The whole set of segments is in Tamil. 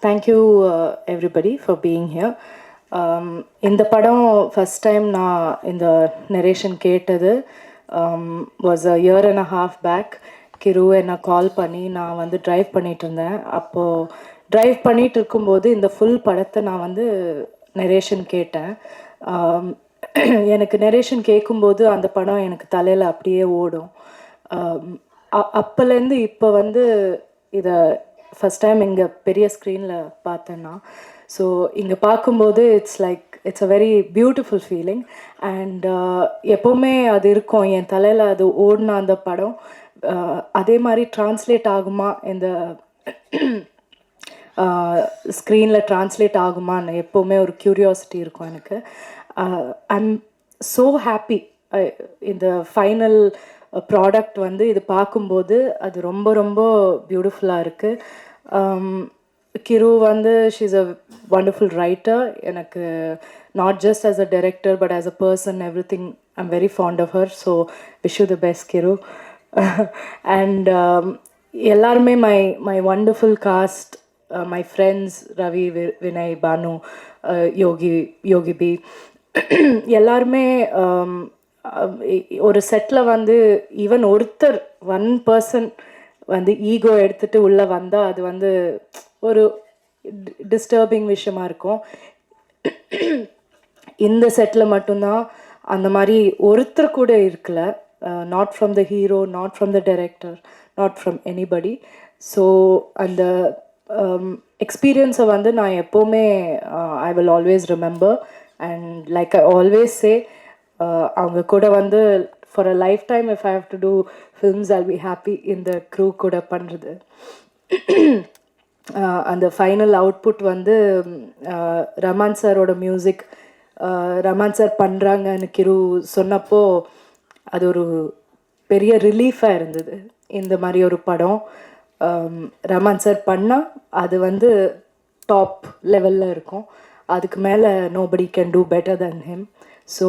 Thank you, everybody, for being here. இந்த படம் ஃபஸ்ட் டைம் நான் இந்த நரேஷன் கேட்டது was a year and a half back. Kiru என்னை கால் பண்ணி நான் வந்து ட்ரைவ் பண்ணிகிட்டு இருந்தேன். அப்போது ட்ரைவ் பண்ணிகிட்டு இருக்கும்போது இந்த ஃபுல் படத்தை நான் வந்து நரேஷன் கேட்டேன். எனக்கு நரேஷன் கேட்கும்போது அந்த படம் எனக்கு தலையில் அப்படியே ஓடும். அப்போலேருந்து இப்போ வந்து இதை ஃபஸ்ட் டைம் இங்கே பெரிய ஸ்க்ரீனில் பார்த்தேன்னா, ஸோ இங்கே பார்க்கும்போது it's a very beautiful feeling. And எப்போவுமே அது இருக்கும் என் தலையில், அது ஓடின அந்த படம் அதே மாதிரி ட்ரான்ஸ்லேட் ஆகுமா, இந்த ஸ்க்ரீனில் ட்ரான்ஸ்லேட் ஆகுமான்னு எப்போவுமே ஒரு க்யூரியாசிட்டி இருக்கும் எனக்கு. I'm so happy. இந்த ஃபைனல் ப்ராடக்ட் வந்து இது பார்க்கும்போது அது ரொம்ப ரொம்ப பியூட்டிஃபுல்லாக இருக்குது. கிரு வந்து ஷீஸ் அ வண்டர்ஃபுல் ரைட்டர். எனக்கு not just as a director but as a person everything I'm very fond of her. So wish you the best Kiru. And எல்லாருமே my wonderful cast, my friends Ravi, Vinay, Bhanu, Yogi B, எல்லாருமே ஒரு செட்டில் வந்து ஈவன் ஒருத்தர் ஒன் பர்சன் வந்து ஈகோ எடுத்துகிட்டு உள்ளே வந்தால் அது வந்து ஒரு டிஸ்டர்பிங் விஷயமா இருக்கும். இந்த செட்டில் மட்டும்தான் அந்த மாதிரி ஒருத்தர் கூட இருக்கல. Not from the hero, not from the director, not from anybody. So அந்த எக்ஸ்பீரியன்ஸை வந்து நான் எப்போவுமே I will always remember. And like I always say, அவங்க கூட வந்து for a lifetime if I have to do films I'll be happy இந்த க்ரூ கூட பண்ணுறது. அந்த ஃபைனல் அவுட்புட் வந்து ரமான் சாரோட மியூசிக், ரமான் சார் பண்ணுறாங்கன்னு கிரு சொன்னப்போ அது ஒரு பெரிய ரிலீஃபாக இருந்தது. இந்த மாதிரி ஒரு படம் ரமான் சார் பண்ணால் அது வந்து டாப் லெவலில் இருக்கும். அதுக்கு மேலே nobody can do better then him. So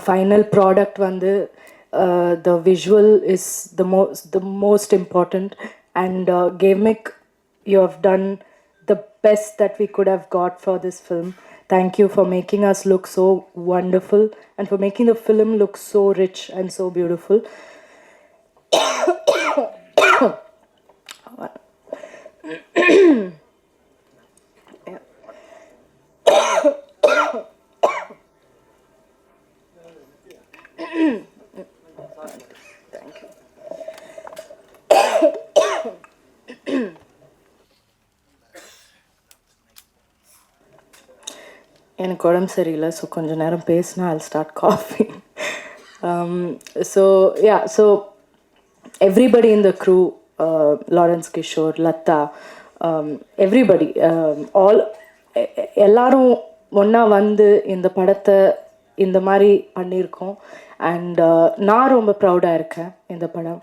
final product வந்து the visual is the most important. And Gamik, you have done the best that we could have got for this film. Thank you for making us look so wonderful and for making the film look so rich and so beautiful. எனக்கு உடம்பு சரியில்லை, ஸோ கொஞ்சம் நேரம் பேசினா I'll start coughing. So everybody in the crew, Lawrence Kishore, Latta, everybody, all எல்லாரும் ஒன்றா வந்து இந்த படத்தை இந்த மாதிரி பண்ணியிருக்கோம். அண்ட் நான் ரொம்ப ப்ரௌடாக இருக்கேன். இந்த படம்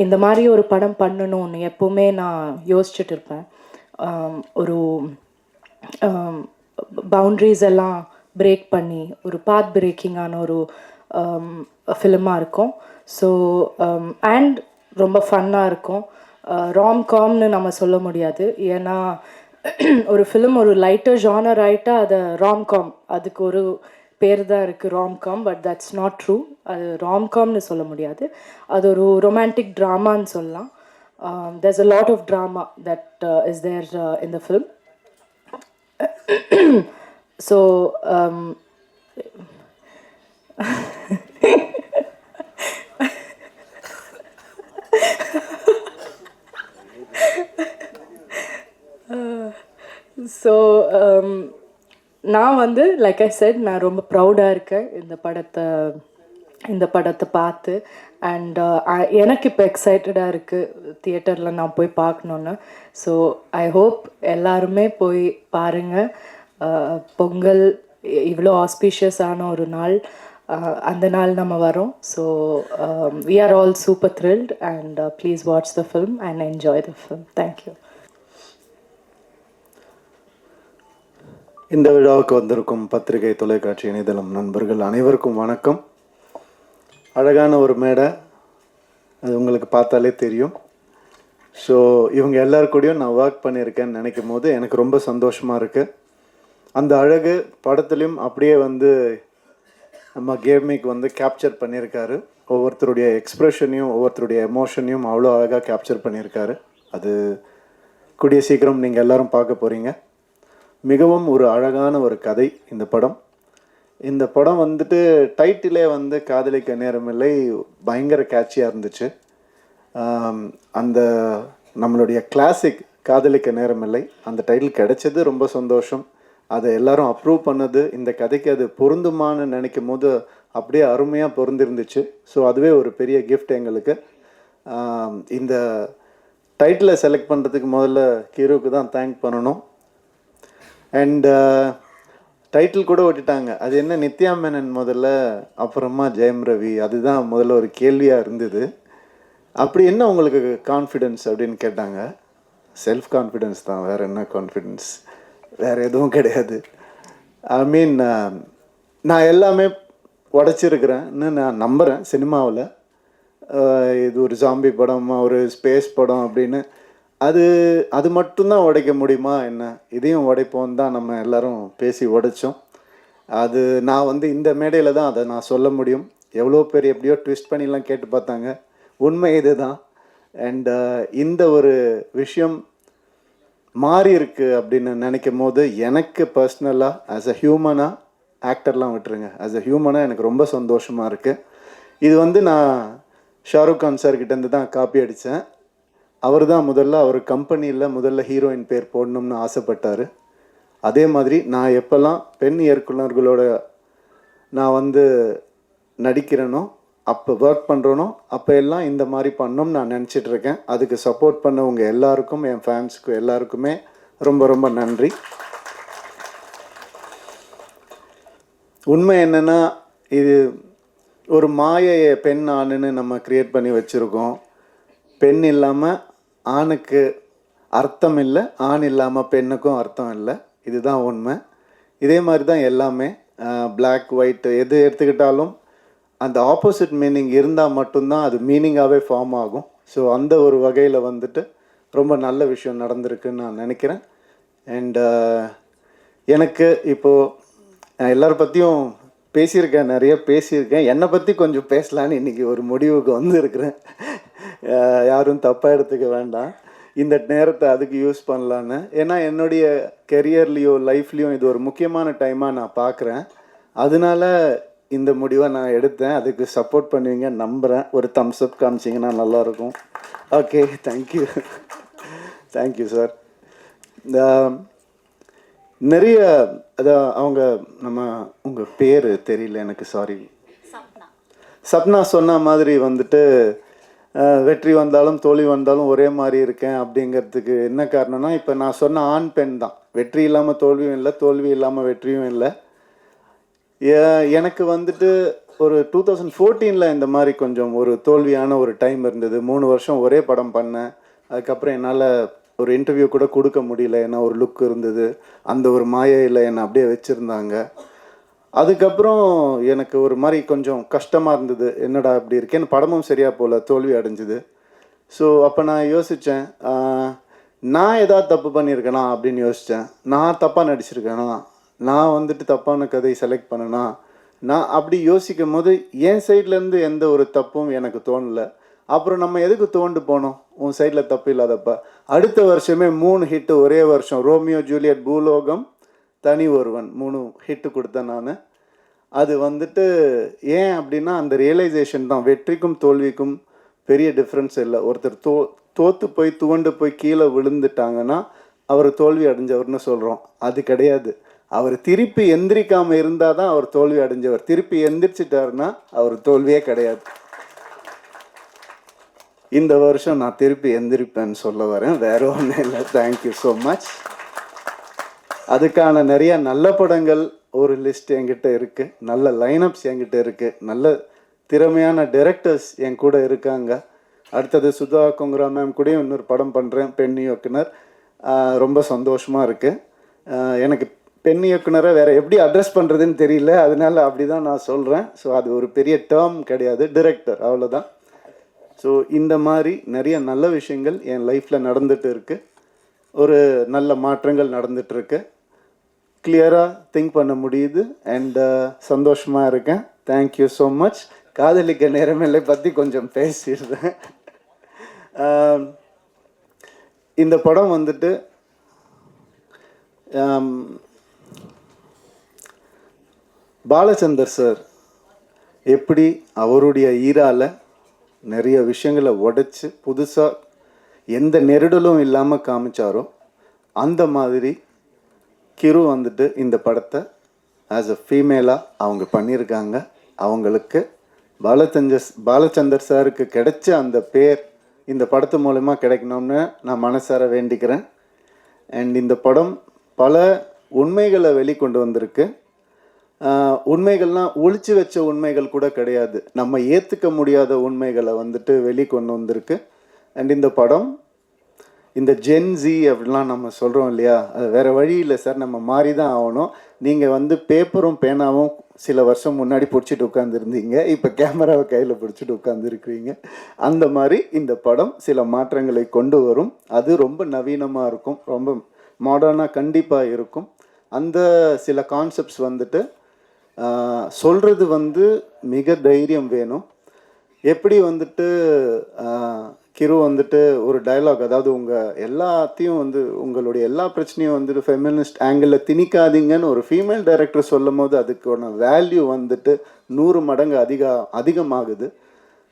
இந்த மாதிரி ஒரு படம் பண்ணணும்னு எப்போவுமே நான் யோசிச்சுட்டு இருப்பேன். ஒரு பவுண்ட்ரிஸ் எல்லாம் பிரேக் பண்ணி ஒரு பாத் பிரேக்கிங்கான ஒரு ஃபிலிமாக இருக்கும். ஸோ அண்ட் ரொம்ப ஃபன்னாக இருக்கும். ராம்காம்னு நம்ம சொல்ல முடியாது, ஏன்னா ஒரு ஃபிலிம் ஒரு லைட்டர் ஜானர் ஆகிட்டா அதை ராம்காம், அதுக்கு ஒரு பேர் தான் இருக்குது romcom. But that's not true. அது ராம்காம்னு சொல்ல முடியாது, அது ஒரு ரொமான்டிக் ட்ராமான்னு சொல்லலாம். there's a lot of drama that is there in the film. So நான் வந்து லைக் ஐ செட், நான் ரொம்ப ப்ரௌடாக இருக்கேன் இந்த படத்தை பார்த்து. அண்ட் எனக்கு இப்போ எக்ஸைட்டடாக இருக்குது தியேட்டரில் நான் போய் பார்க்கணுன்னு. ஸோ ஐ ஹோப் எல்லாருமே போய் பாருங்கள். பொங்கல் இவ்வளோ ஆஸ்பீஷியஸான ஒரு நாள், அந்த நாள் நம்ம வரோம். So we are all super thrilled and please watch the film and enjoy the film. Thank you. இந்த விழாவுக்கு வந்திருக்கும் பத்திரிகை, தொலைக்காட்சி, இணையதளம் நண்பர்கள் அனைவருக்கும் வணக்கம். அழகான ஒரு மேடை, அது உங்களுக்கு பார்த்தாலே தெரியும். ஸோ இவங்க எல்லார் கூடயும் நான் ஒர்க் பண்ணியிருக்கேன்னு நினைக்கும் போது எனக்கு ரொம்ப சந்தோஷமாக இருக்குது. அந்த அழகு படத்துலையும் அப்படியே வந்து நம்ம கேமிக் வந்து கேப்சர் பண்ணியிருக்காரு. ஒவ்வொருத்தருடைய எக்ஸ்ப்ரெஷனையும் ஒவ்வொருத்தருடைய எமோஷனையும் அவ்வளோ அழகாக கேப்சர் பண்ணியிருக்காரு. அது கூடிய சீக்கிரம் நீங்கள் எல்லோரும் பார்க்க போகிறீங்க. மிகவும் ஒரு அழகான ஒரு கதை இந்த படம். இந்த படம் வந்துட்டு டைட்டிலே வந்து காதலிக்க நேரமில்லை பயங்கர கேட்சியாக இருந்துச்சு. அந்த நம்மளுடைய கிளாசிக் காதலிக்க நேரமில்லை அந்த டைட்டில் கிடைச்சது ரொம்ப சந்தோஷம். அதை எல்லாரும் அப்ரூவ் பண்ணது, இந்த கதைக்கு அது பொருந்துமான்னு நினைக்கும் போது அப்படியே அருமையாக பொருந்திருந்துச்சு. ஸோ அதுவே ஒரு பெரிய கிஃப்ட் எங்களுக்கு. இந்த டைட்டிலை செலக்ட் பண்ணுறதுக்கு முதல்ல ஹீரோவுக்கு தான் தேங்க் பண்ணணும். அண்ட் டைட்டில் கூட ஓட்டிட்டாங்க. அது என்ன நித்யா மேனன் முதல்ல, அப்புறமா ஜெயம் ரவி. அதுதான் முதல்ல ஒரு கேள்வியாக இருந்தது. அப்படி என்ன உங்களுக்கு கான்ஃபிடென்ஸ் அப்படின்னு கேட்டாங்க. செல்ஃப் கான்ஃபிடென்ஸ் தான், வேறு என்ன கான்ஃபிடென்ஸ், வேறு எதுவும் கிடையாது. ஐ மீன் நான் எல்லாமே உடச்சிருக்கிறேன்னு நான் நம்புகிறேன் சினிமாவில். இது ஒரு ஜாம்பி படம், ஒரு ஸ்பேஸ் படம் அப்படின்னு அது மட்டும்தான் உடைக்க முடியுமா என்ன, இதையும் உடைப்போம் தான் நம்ம எல்லோரும் பேசி உடைச்சோம். அது நான் வந்து இந்த மேடையில் தான் அதை நான் சொல்ல முடியும். எவ்வளோ பேர் எப்படியோ ட்விஸ்ட் பண்ணிலாம் கேட்டு பார்த்தாங்க. உண்மை இது தான். அண்ட் இந்த ஒரு விஷயம் மாறி இருக்கு அப்படின்னு நினைக்கும் போது எனக்கு பர்சனலாக ஆஸ் அ ஹியூமனாக, ஆக்டர்லாம் விட்டுருங்க, ஆஸ் அ ஹியூமனாக எனக்கு ரொம்ப சந்தோஷமாக இருக்குது. இது வந்து நான் ஷாருக் கான் சார்கிட்டேருந்து தான் காப்பி அடித்தேன். அவர் தான் அவர் கம்பெனியில் முதல்ல ஹீரோயின் பேர் போடணும்னு ஆசைப்பட்டார். அதே மாதிரி நான் எப்போல்லாம் பெண் இயக்குனர்களோட நான் வந்து நடிக்கிறேனோ, அப்போ ஒர்க் பண்ணுறனோ, அப்போ எல்லாம் இந்த மாதிரி பண்ணணும்னு நான் நினச்சிட்ருக்கேன். அதுக்கு சப்போர்ட் பண்ண உங்கள் எல்லாருக்கும், என் ஃபேன்ஸுக்கு எல்லாருக்குமே ரொம்ப ரொம்ப நன்றி. உண்மை என்னென்னா, இது ஒரு மாயையை பெண் ஆணுன்னு நம்ம க்ரியேட் பண்ணி வச்சுருக்கோம். பெண் இல்லாமல் ஆணுக்கு அர்த்தம் இல்லை, ஆண் இல்லாமல் பெண்ணுக்கும் அர்த்தம் இல்லை. இதுதான் உண்மை. இதே மாதிரி தான் எல்லாமே. பிளாக் ஒயிட் எது எடுத்துக்கிட்டாலும் அந்த ஆப்போசிட் மீனிங் இருந்தால் மட்டும்தான் அது மீனிங்காகவே ஃபார்ம் ஆகும். ஸோ அந்த ஒரு வகையில் வந்துட்டு ரொம்ப நல்ல விஷயம் நடந்திருக்குன்னு நான் நினைக்கிறேன். அண்ட் எனக்கு இப்போது எல்லாரை பற்றியும் பேசியிருக்கேன், நிறைய பேசியிருக்கேன். என்னை பற்றி கொஞ்சம் பேசலான்னு இன்றைக்கி ஒரு முடிவுக்கு வந்துருக்கிறேன். யாரும் தப்பாக எடுத்துக்க வேண்டாம். இந்த நேரத்தை அதுக்கு யூஸ் பண்ணலான்னு. ஏன்னா என்னுடைய கெரியர்லேயோ லைஃப்லேயும் இது ஒரு முக்கியமான டைமாக நான் பார்க்குறேன். அதனால இந்த முடிவை நான் எடுத்தேன். அதுக்கு சப்போர்ட் பண்ணுவீங்க நம்புகிறேன். ஒரு தம்ஸ் அப் காமிச்சிங்கன்னா நல்லாயிருக்கும். Okay, thank you. Thank you sir. இந்த நிறைய அவங்க உங்கள் பேர் தெரியல எனக்கு, சாரி. சப்னா சொன்ன மாதிரி வந்துட்டு வெற்றி வந்தாலும் தோல்வி வந்தாலும் ஒரே மாதிரி இருக்கேன் அப்படிங்கிறதுக்கு என்ன காரணம்னா, இப்போ நான் சொன்ன ஆண் பெண் தான். வெற்றி இல்லாமல் தோல்வியும் இல்லை, தோல்வி இல்லாமல் வெற்றியும் இல்லை. எனக்கு வந்துட்டு ஒரு 2014 இந்த மாதிரி கொஞ்சம் ஒரு தோல்வியான ஒரு டைம் இருந்தது. 3 வருஷம் ஒரே படம் பண்ணேன். அதுக்கப்புறம் என்னால் ஒரு இன்டர்வியூ கூட கொடுக்க முடியல. ஏன்னா ஒரு லுக் இருந்தது, அந்த ஒரு மாயையில் என்னை அப்படியே வச்சுருந்தாங்க. அதுக்கப்புறம் எனக்கு ஒரு மாதிரி கொஞ்சம் கஷ்டமாக இருந்தது. என்னடா இப்படி இருக்கேன்னு, படமும் சரியாக போகல, தோல்வி அடைஞ்சுது. ஸோ அப்போ நான் யோசித்தேன், நான் ஏதாவது தப்பு பண்ணியிருக்கேனா அப்படின்னு யோசித்தேன். நான் தப்பாக நடிச்சிருக்கேனா, நான் வந்துட்டு தப்பான கதையை செலக்ட் பண்ணேனா, நான் அப்படி யோசிக்கும் போது என் சைட்லேருந்து எந்த ஒரு தப்பும் எனக்கு தோணலை. அப்புறம் நம்ம எதுக்கு தோண்டு போனோம், உன் சைடில் தப்பு இல்லாதப்ப. அடுத்த வருஷமே 3 ஹிட்டு ஒரே வருஷம். ரோமியோ ஜூலியட், பூலோகம், தனி ஒருவன் 3 ஹிட்டு கொடுத்தேன் நான். அது வந்துட்டு ஏன் அப்படின்னா அந்த ரியலைசேஷன் தான். வெற்றிக்கும் தோல்விக்கும் பெரிய டிஃப்ரென்ஸ் இல்லை. ஒருத்தர் தோற்று போய் துவண்டு போய் கீழே விழுந்துட்டாங்கன்னா அவர் தோல்வி அடைஞ்சவர்னு சொல்கிறோம். அது கிடையாது. அவர் திருப்பி எந்திரிக்காமல் இருந்தால் தான் அவர் தோல்வி அடைஞ்சவர். திருப்பி எந்திரிச்சிட்டாருன்னா அவர் தோல்வியே கிடையாது. இந்த வருஷம் நான் திருப்பி எந்திரிப்பேன்னு சொல்ல வரேன், வேற ஒன்றும் இல்லை. Thank you so much. அதுக்கான நிறைய நல்ல படங்கள் ஒரு லிஸ்ட் என்கிட்ட இருக்குது, நல்ல லைனப்ஸ் என்கிட்ட இருக்குது, நல்ல திறமையான டைரக்டர்ஸ் என் கூட இருக்காங்க. அடுத்தது சுதா கொங்குரா மேம் கூடயும் இன்னொரு படம் பண்ணுறேன், பெண் இயக்குனர். ரொம்ப சந்தோஷமாக இருக்குது. எனக்கு பெண் இயக்குனரை வேறு எப்படி அட்ரஸ் பண்ணுறதுன்னு தெரியல, அதனால அப்படி தான் நான் சொல்கிறேன். ஸோ அது ஒரு பெரிய டேர்ம் கிடையாது, டிரெக்டர், அவ்வளோதான். ஸோ இந்த மாதிரி நிறைய நல்ல விஷயங்கள் என் லைஃப்பில் நடந்துட்டு இருக்கு. ஒரு நல்ல மாற்றங்கள் நடந்துட்டு இருக்கு. கிளியராக திங்க் பண்ண முடியுது அண்ட் சந்தோஷமாக இருக்கேன். Thank you so much. காதலிக்க நேரமில்லை பற்றி கொஞ்சம் பேசிடுறேன். இந்த படம் வந்துட்டு பாலச்சந்தர் சார் எப்படி அவருடைய ஈரால நிறைய விஷயங்களை உடைச்சு புதுசாக எந்த நெருடலும் இல்லாமல் காமிச்சாரோ அந்த மாதிரி கிரு வந்துட்டு இந்த படத்தை ஆஸ் அ ஃபீமேலாக அவங்க பண்ணியிருக்காங்க. அவங்களுக்கு பாலச்சந்தர் சாருக்கு கிடைச்ச அந்த பேர் இந்த படத்து மூலமாக கிடைக்கணும்னு நான் மனசார வேண்டிக்கிறேன். அண்ட் இந்த படம் பல உண்மைகளை வெளிக்கொண்டு வந்திருக்கு. உண்மைகள்லாம் ஒளிச்சு வச்ச உண்மைகள் கூட கிடையாது, நம்ம ஏற்றுக்க முடியாத உண்மைகளை வந்துட்டு வெளிக்கொண்டு வந்திருக்கு. அண்ட் இந்த படம் இந்த ஜென்ஸி அப்படிலாம் நம்ம சொல்கிறோம் இல்லையா, அது வேறு வழி இல்லை சார், நம்ம மாறி தான் ஆகணும். நீங்கள் வந்து பேப்பரும் பேனாவும் சில வருஷம் முன்னாடி பிடிச்சிட்டு உட்காந்துருந்தீங்க, இப்போ கேமராவை கையில் பிடிச்சிட்டு உட்காந்துருக்குறீங்க. அந்த மாதிரி இந்த படம் சில மாற்றங்களை கொண்டு வரும். அது ரொம்ப நவீனமாக இருக்கும், ரொம்ப மாடர்னாக கண்டிப்பாக இருக்கும். அந்த சில கான்செப்ட்ஸ் வந்துட்டு சொல்கிறது வந்து மிக தைரியம் வேணும். எப்படி வந்துட்டு கிரு வந்துட்டு ஒரு டயலாக், அதாவது உங்கள் எல்லாத்தையும் வந்து உங்களுடைய எல்லா பிரச்சனையும் வந்துட்டு ஃபெமினிஸ்ட் ஆங்கிளில் திணிக்காதீங்கன்னு ஒரு ஃபீமேல் டைரக்டர் சொல்லும் போது அதுக்கான வேல்யூ வந்துட்டு 100 மடங்கு அதிகமாகுது.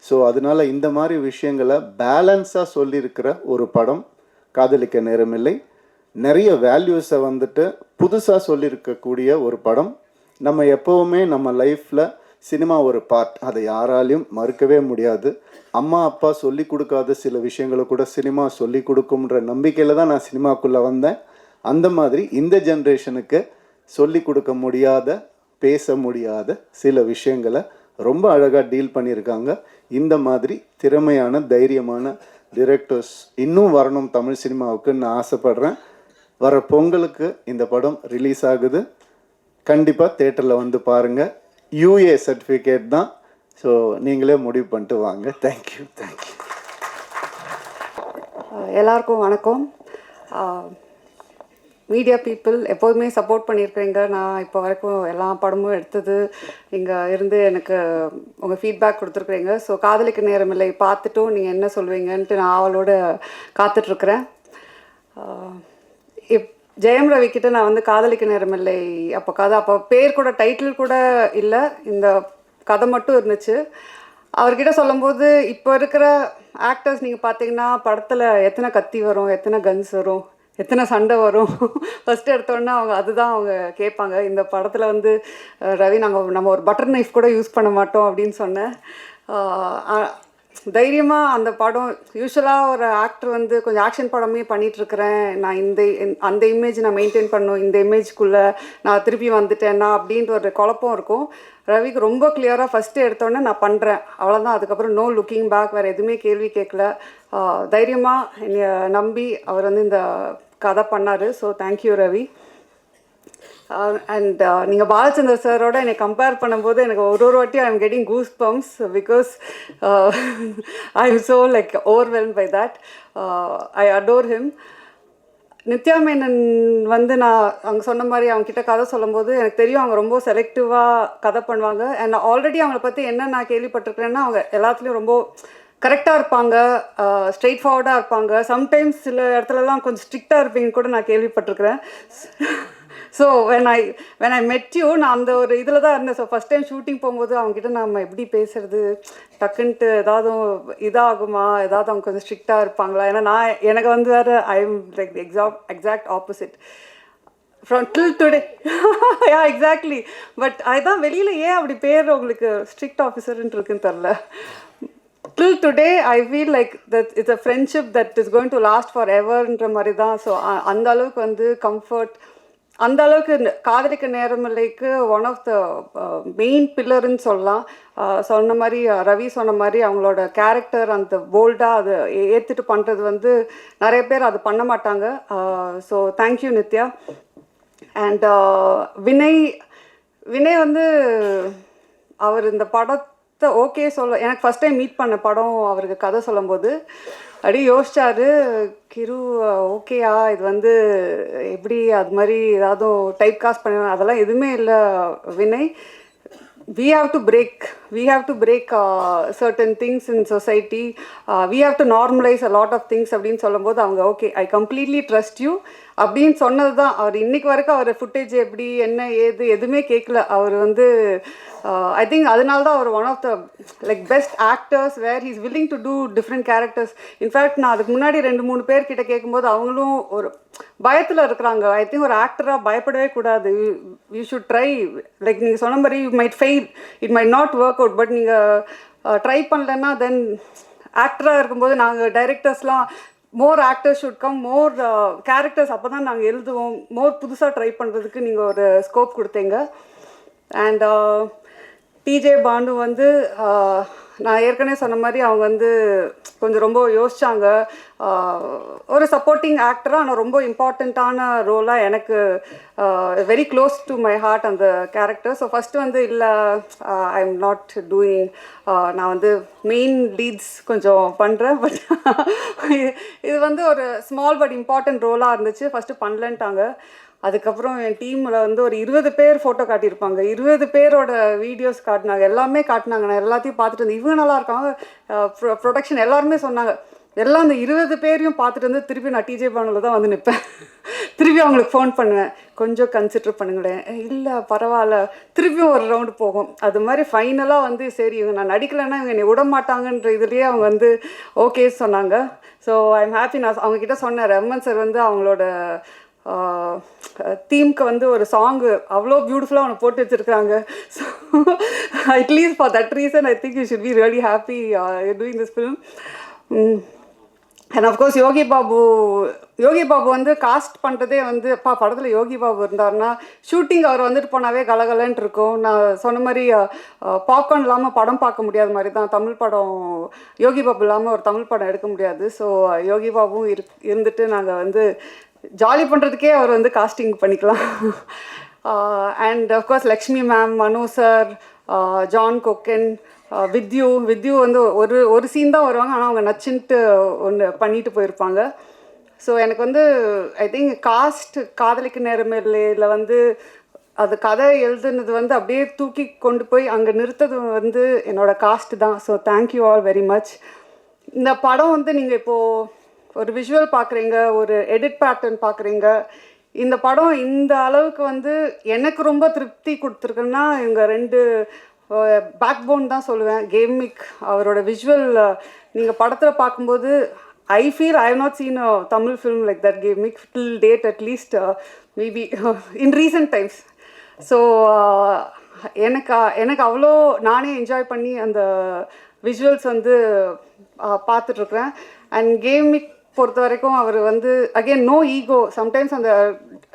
ஸோ அதனால் இந்த மாதிரி விஷயங்களை பேலன்ஸாக சொல்லியிருக்கிற ஒரு படம் காதலிக்க நேரமில்லை. நிறைய வேல்யூஸை வந்துட்டு புதுசாக சொல்லியிருக்கக்கூடிய ஒரு படம். நம்ம எப்போவுமே நம்ம லைஃப்பில் சினிமா ஒரு பார்ட், அதை யாராலையும் மறுக்கவே முடியாது. அம்மா அப்பா சொல்லி கொடுக்காத சில விஷயங்களை கூட சினிமா சொல்லி கொடுக்கும்ன்ற நம்பிக்கையில் தான் நான் சினிமாக்குள்ளே வந்தேன். அந்த மாதிரி இந்த ஜென்ரேஷனுக்கு சொல்லி கொடுக்க முடியாத, பேச முடியாத சில விஷயங்களை ரொம்ப அழகாக டீல் பண்ணியிருக்காங்க. இந்த மாதிரி திறமையான தைரியமான டிரெக்டர்ஸ் இன்னும் வரணும் தமிழ் சினிமாவுக்கு நான் ஆசைப்படுறேன். வர பொங்கலுக்கு இந்த படம் ரிலீஸ் ஆகுது. கண்டிப்பாக தேட்டரில் வந்து பாருங்கள். யூஏ சர்டிஃபிகேட் தான், ஸோ நீங்களே முடிவு பண்ணிட்டு வாங்க. தேங்க்யூ. எல்லாருக்கும் வணக்கம். மீடியா பீப்புள் எப்போதுமே சப்போர்ட் பண்ணியிருக்கிறீங்க. நான் இப்போ வரைக்கும் எல்லா படமும் எடுத்தது இங்கே இருந்து எனக்கு உங்கள் ஃபீட்பேக் கொடுத்துருக்குறீங்க. ஸோ காதலிக்க நேரமில்லை பார்த்துட்டும் நீங்கள் என்ன சொல்வீங்கன்ட்டு நான் அவளோட காத்துட்ருக்குறேன். ஜெயம் ரவி கிட்ட நான் வந்து காதலிக்க நேரமில்லை அப்போ பேர் கூட டைட்டில் கூட இல்லை, இந்த கதை மட்டும் இருந்துச்சு. அவர்கிட்ட சொல்லும்போது இப்போ இருக்கிற ஆக்டர்ஸ் நீங்கள் பார்த்தீங்கன்னா படத்தில் எத்தனை கத்தி வரும், எத்தனை கன்ஸ் வரும், எத்தனை சண்டை வரும், ஃபஸ்ட்டு எடுத்தோடனே அவங்க அதுதான் அவங்க கேட்பாங்க. இந்த படத்தில் வந்து ரவி நம்ம ஒரு பட்டர் நைஃப் கூட யூஸ் பண்ண மாட்டோம் அப்படின்னு சொன்னேன். தைரியமாக அந்த படம், யூஸ்வலாக ஒரு ஆக்டர் வந்து கொஞ்சம் ஆக்ஷன் படமே பண்ணிகிட்ருக்கிறேன், நான் அந்த இமேஜ் நான் மெயின்டைன் பண்ணணும், இந்த இமேஜ்க்குள்ளே நான் திருப்பி வந்துட்டேன்னா அப்படின்ற ஒரு குழப்பம் இருக்கும். ரவிக்கு ரொம்ப கிளியராக ஃபஸ்ட்டு எடுத்தோடனே நான் பண்ணுறேன், அவ்வளோதான். அதுக்கப்புறம் நோ லுக்கிங் பேக், வேறு எதுவுமே கேள்வி கேட்கல. தைரியமாக என்னை நம்பி அவர் வந்து இந்த கதை பண்ணார். So thank you Ravi. அண்ட் நீங்கள் பாலச்சந்தர் சாரோட என்னை கம்பேர் பண்ணும்போது எனக்கு ஒரு வாட்டி I am getting goose bumps because I am so like overwhelm by that. I adore him. Nithya Menon வந்து நான் அவங்க சொன்ன மாதிரி அவங்கக்கிட்ட கதை சொல்லும்போது எனக்கு தெரியும் அவங்க ரொம்ப செலக்டிவாக கதை பண்ணுவாங்க. அண்ட் ஆல்ரெடி அவங்கள பற்றி என்ன நான் கேள்விப்பட்டிருக்கிறேன்னா அவங்க எல்லாத்துலேயும் ரொம்ப கரெக்டாக இருப்பாங்க, ஸ்ட்ரெயிட் ஃபார்வர்டாக இருப்பாங்க. சம்டைம்ஸ் சில இடத்துலலாம் கொஞ்சம் ஸ்ட்ரிக்டாக இருப்பீங்கன்னு கூட நான் கேள்விப்பட்டிருக்கிறேன். ஸோ வென் ஐ மெட் யூ, நான் அந்த ஒரு இதில் தான் இருந்தேன். ஸோ ஃபஸ்ட் டைம் ஷூட்டிங் போகும்போது அவங்ககிட்ட நம்ம எப்படி பேசுறது, டக்குன்ட்டு ஏதாவது இதாகுமா, ஏதாவது அவங்க கொஞ்சம் ஸ்ட்ரிக்டாக இருப்பாங்களா, ஏன்னா எனக்கு வந்து வேறு I am like exact opposite from till today. Yeah exactly. But அதுதான் வெளியில் ஏன் அப்படி பேர் உங்களுக்கு ஸ்ட்ரிக்ட் ஆஃபீஸர்ன்ட்டு இருக்குன்னு தெரில. Till today I feel like that it's a friendship that is going to last foreverன்ற மாதிரி தான். ஸோ அந்த அளவுக்கு வந்து கம்ஃபர்ட், அந்த அளவுக்கு காதலிக்க நேரமில்லைக்கு ஒன் ஆஃப் த மெயின் பில்லர்ன்னு சொல்லலாம். சொன்ன மாதிரி ரவி சொன்ன மாதிரி அவங்களோட கேரக்டர் அந்த போல்டாக அதை ஏற்றுட்டு பண்ணுறது வந்து நிறைய பேர் அது பண்ண மாட்டாங்க. So thank you Nithya. And Vinay வந்து அவர் இந்த ஓகே சொல்ல எனக்கு ஃபஸ்ட் டைம் மீட் பண்ண படம் அவருக்கு கதை சொல்லும்போது அப்படியே யோசிச்சாரு, கிரு ஓகேயா இது வந்து எப்படி அது மாதிரி ஏதாவது டைப் காஸ்ட் பண்ண அதெல்லாம் எதுவுமே இல்லை Vinay. We have to break certain things in society. We have to normalize a lot of things அப்படின்னு சொல்லும்போது அவங்க okay I completely trust you அப்படின்னு சொன்னது தான். அவர் இன்னைக்கு வரைக்கும் அவர் ஃபுட்டேஜ் எப்படி என்ன ஏது எதுவுமே கேட்கல. அவர் வந்து ஐ திங்க் அதனால தான் அவர் one of the like best actors where he's willing to do different characters. In fact நான் அதுக்கு முன்னாடி 2-3 பேர்கிட்ட கேட்கும்போது அவங்களும் ஒரு பயத்தில் இருக்கிறாங்க. ஐ திங்க் ஒரு ஆக்டராக பயப்படவே கூடாது. You should try. லைக் நீங்கள் சொன்ன மாதிரி you might fail, it might not work out, but நீங்கள் ட்ரை பண்ணலன்னா தென் ஆக்டராக இருக்கும்போது நாங்கள் டைரக்டர்ஸ்லாம் more actors should come, more characters அப்போ தான் நாங்கள் எழுதுவோம், மோர் புதுசாக ட்ரை பண்ணுறதுக்கு நீங்கள் ஒரு ஸ்கோப் கொடுத்தீங்க. அண்ட் டிஜே பாண்டு வந்து நான் ஏற்கனவே சொன்ன மாதிரி அவங்க வந்து கொஞ்சம் ரொம்ப யோசித்தாங்க. ஒரு சப்போர்ட்டிங் ஆக்டராக ஆனால் ரொம்ப இம்பார்ட்டண்ட்டான ரோலாக எனக்கு very close to my heart அந்த கேரக்டர். ஸோ ஃபஸ்ட்டு வந்து இல்லை ஐ எம் நாட் டூயிங், நான் வந்து மெயின் லீட்ஸ் கொஞ்சம் பண்ணுறேன், பட் இது வந்து ஒரு ஸ்மால் பட் இம்பார்ட்டன்ட் ரோலாக இருந்துச்சு. ஃபஸ்ட்டு பண்ணலன்ட்டாங்க. அதுக்கப்புறம் என் டீமில் வந்து ஒரு 20 பேர் ஃபோட்டோ காட்டியிருப்பாங்க, 20 பேரோட வீடியோஸ் காட்டினாங்க, எல்லாமே காட்டினாங்க. நான் எல்லாத்தையும் பார்த்துட்டு இருந்தேன், இவங்க நல்லா இருக்காங்க, ப்ரொடக்ஷன் எல்லாருமே சொன்னாங்க. எல்லாம் அந்த 20 பேரையும் பார்த்துட்டு வந்து திருப்பி நான் டிஜே பானுவில் தான் வந்து நிற்பேன். திருப்பி அவங்களுக்கு ஃபோன் பண்ணுவேன், கொஞ்சம் கன்சிடர் பண்ணுங்களேன், இல்லை பரவாயில்ல, திருப்பியும் ஒரு ரவுண்டு போகும். அது மாதிரி ஃபைனலாக வந்து சரி இவங்க நான் நடிக்கலைன்னா இவங்க என்னை விட மாட்டாங்கன்ற இதுலேயே அவங்க வந்து ஓகே சொன்னாங்க. So I am happy. நான் அவங்கக்கிட்ட சொன்னேன், ரமன் சார் வந்து அவங்களோட தீம்க்கு வந்து ஒரு சாங்கு அவ்வளோ பியூட்டிஃபுல்லாக அவனை போட்டு வச்சுருக்காங்க. So at least for that reason I think you should be really happy doing this film. And of course Yogi Babu வந்து காஸ்ட் பண்ணுறதே வந்து படத்தில் யோகி பாபு இருந்தாருன்னா ஷூட்டிங் அவர் வந்துட்டு போனாவே கலகலன்ட்டு இருக்கும். நான் சொன்ன மாதிரி பாப்கார்ன் இல்லாமல் படம் பார்க்க முடியாத மாதிரி தான் தமிழ் படம். யோகி பாபு இல்லாமல் ஒரு தமிழ் படம் எடுக்க முடியாது. ஸோ யோகி பாபுவும் இருந்துட்டு நாங்கள் வந்து ஜாலி பண்ணுறதுக்கே அவர் வந்து காஸ்டிங் பண்ணிக்கலாம். அண்ட் அஃப்கோர்ஸ் லக்ஷ்மி மேம், மனு சார், ஜான் கொக்கன், வித்யூ வந்து ஒரு சீன் தான் வருவாங்க, ஆனால் அவங்க நச்சுன்ட்டு ஒன்று பண்ணிட்டு போயிருப்பாங்க. ஸோ எனக்கு வந்து ஐ திங்க் காதலிக்கு நேரமில்லையில் வந்து அது கதை எழுதுனது வந்து அப்படியே தூக்கி கொண்டு போய் அங்கே நிறுத்தது வந்து என்னோடய காஸ்ட் தான். So thank you all very much. இந்த படம் வந்து நீங்கள் இப்போது ஒரு விஷுவல் பார்க்குறீங்க, ஒரு எடிட் பேட்டர்ன் பார்க்குறீங்க. இந்த படம் இந்த அளவுக்கு வந்து எனக்கு ரொம்ப திருப்தி கொடுத்துருக்குன்னா இவங்க 2 பேக் போன் தான் சொல்லுவேன். கேமிக் அவரோட விஷுவல் நீங்கள் படத்தில் பார்க்கும்போது I feel I have not seen a Tamil film like that கேமிக் till date, at least maybe in recent times. So எனக்கு அவ்வளோ நானே என்ஜாய் பண்ணி அந்த விஷுவல்ஸ் வந்து பார்த்துட்ருக்குறேன். அண்ட் கேமிக் பொறுத்த வரைக்கும் அவர் வந்து அகெயின் நோ ஈகோ. சம்டைம்ஸ் அந்த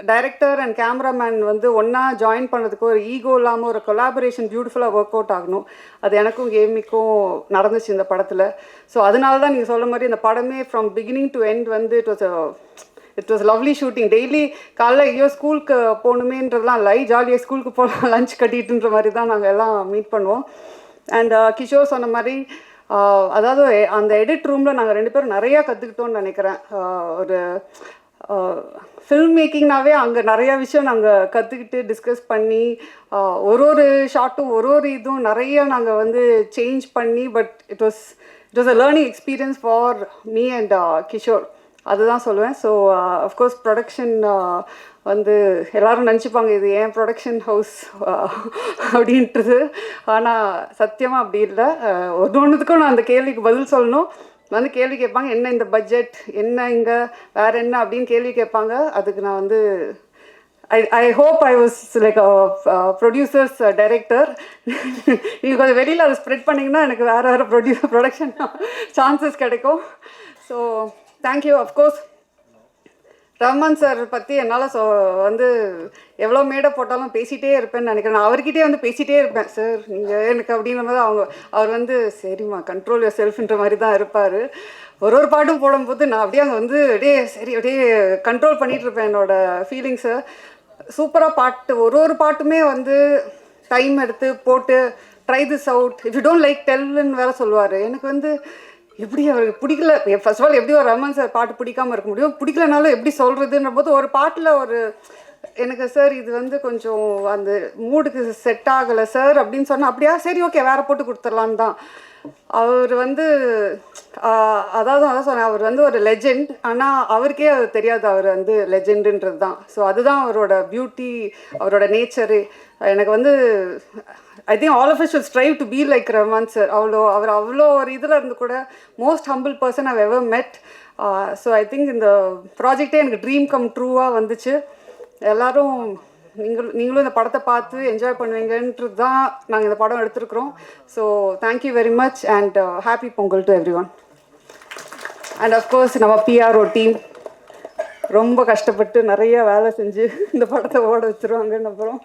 டைரக்டர் அண்ட் கேமராமேன் வந்து ஒன்றா ஜாயின் பண்ணுறதுக்கு ஒரு ஈகோ இல்லாமல் ஒரு கொலாபரேஷன் பியூட்டிஃபுல்லாக ஒர்க் அவுட் ஆகணும். அது எனக்கும் கேமிக்கும் நடந்துச்சு இந்த படத்தில். ஸோ அதனால தான் நீங்கள் சொல்ல மாதிரி இந்த படமே ஃப்ரம் பிகினிங் டு எண்ட் வந்து it was lovely shooting. Daily காலைல ஐயோ ஸ்கூலுக்கு போகணுமேன்றதுலாம் இல்லை, ஜாலியாக ஸ்கூலுக்கு போகலாம் லஞ்ச் கட்டிட்டுன்ற மாதிரி தான் நாங்கள் எல்லாம் மீட் பண்ணுவோம். அண்ட் கிஷோர் சொன்ன மாதிரி அதாவது அந்த எடிட் ரூமில் நாங்கள் 2 பேரும் நிறையா கற்றுக்கிட்டோன்னு நினைக்கிறேன். ஒரு ஃபில்ம் மேக்கிங்னாவே அங்கே நிறையா விஷயம் நாங்கள் கற்றுக்கிட்டு டிஸ்கஸ் பண்ணி ஒரு ஷார்ட்டும் ஒரு இதுவும் நிறைய நாங்கள் வந்து சேஞ்ச் பண்ணி, but it was a learning experience for me and Kishore. அதுதான் சொல்லுவேன். ஸோ அஃப்கோர்ஸ் ப்ரொடக்ஷன் வந்து எல்லோரும் நினச்சிப்பாங்க இது ஏன் ப்ரொடக்ஷன் ஹவுஸ் அப்படின்றது. ஆனால் சத்தியமாக அப்படி இல்லை. ஒன்றுத்துக்கும் நான் அந்த கேள்விக்கு பதில் சொல்லணும். வந்து கேள்வி கேட்பாங்க, என்ன இந்த பட்ஜெட், என்ன இங்கே வேறு என்ன அப்படின்னு கேள்வி கேட்பாங்க. அதுக்கு நான் வந்து I hope I was like producers director. நீங்கள் கொஞ்சம் வெளியில் அதை ஸ்ப்ரெட் பண்ணிங்கன்னா எனக்கு வேறு ப்ரொடக்ஷன் சான்சஸ் கிடைக்கும். So thank you. Of course Rahman sir பற்றி என்னால் வந்து எவ்வளோ மேடை போட்டாலும் பேசிகிட்டே இருப்பேன்னு நினைக்கிறேன். நான் அவர்கிட்டே வந்து பேசிகிட்டே இருப்பேன், சார் நீங்கள் எனக்கு அப்படிங்கிற மாதிரி அவர் வந்து சரிம்மா கண்ட்ரோல் யுவர் செல்ஃப்ன்ற மாதிரி தான் இருப்பார். ஒரு பாட்டும் போடும்போது நான் அப்படியே அங்கே வந்து அப்படியே கண்ட்ரோல் பண்ணிகிட்டு இருப்பேன் என்னோடய ஃபீலிங்ஸை. சூப்பராக பாட்டு ஒரு பாட்டுமே வந்து டைம் எடுத்து போட்டு try this out, if you don't like டெல்ன்னு வேற சொல்லுவார். எனக்கு வந்து எப்படி அவருக்கு பிடிக்கல, ஃபர்ஸ்ட் ஆஃப் ஆல் எப்படி ஒரு ரமன் சார் பாட்டு பிடிக்காமல் இருக்க முடியும், பிடிக்கலனாலும் எப்படி சொல்கிறதுன்ற போது ஒரு பாட்டில் ஒரு எனக்கு சார் இது வந்து கொஞ்சம் அந்த மூடுக்கு செட் ஆகலை சார் அப்படின்னு சொன்னால், அப்படியா சரி ஓகே வேறு போட்டு கொடுத்துர்லான்னு தான். அவர் வந்து அதான் சொன்னேன், அவர் வந்து ஒரு லெஜெண்ட், ஆனால் அவருக்கே அது தெரியாது அவர் வந்து லெஜெண்டுன்றது தான். ஸோ அதுதான் அவரோட பியூட்டி, அவரோட நேச்சரு. எனக்கு வந்து I think all of us should strive to be like Rahman sir. அவ்வளோ ஒரு இதில் இருந்து கூட most humble person I've ever met. So I think இந்த ப்ராஜெக்டே எனக்கு ட்ரீம் கம் ட்ரூவாக வந்துச்சு. எல்லோரும் நீங்களும் இந்த படத்தை பார்த்து என்ஜாய் பண்ணுவீங்கன்றது தான் நாங்கள் இந்த படம் எடுத்துருக்குறோம். So thank you very much and happy Pongal to everyone. And of course நம்ம பிஆர்ஓ டீம் ரொம்ப கஷ்டப்பட்டு நிறைய வேலை செஞ்சு இந்த படத்தை ஓட வச்சுருவாங்கன்னு அப்புறம்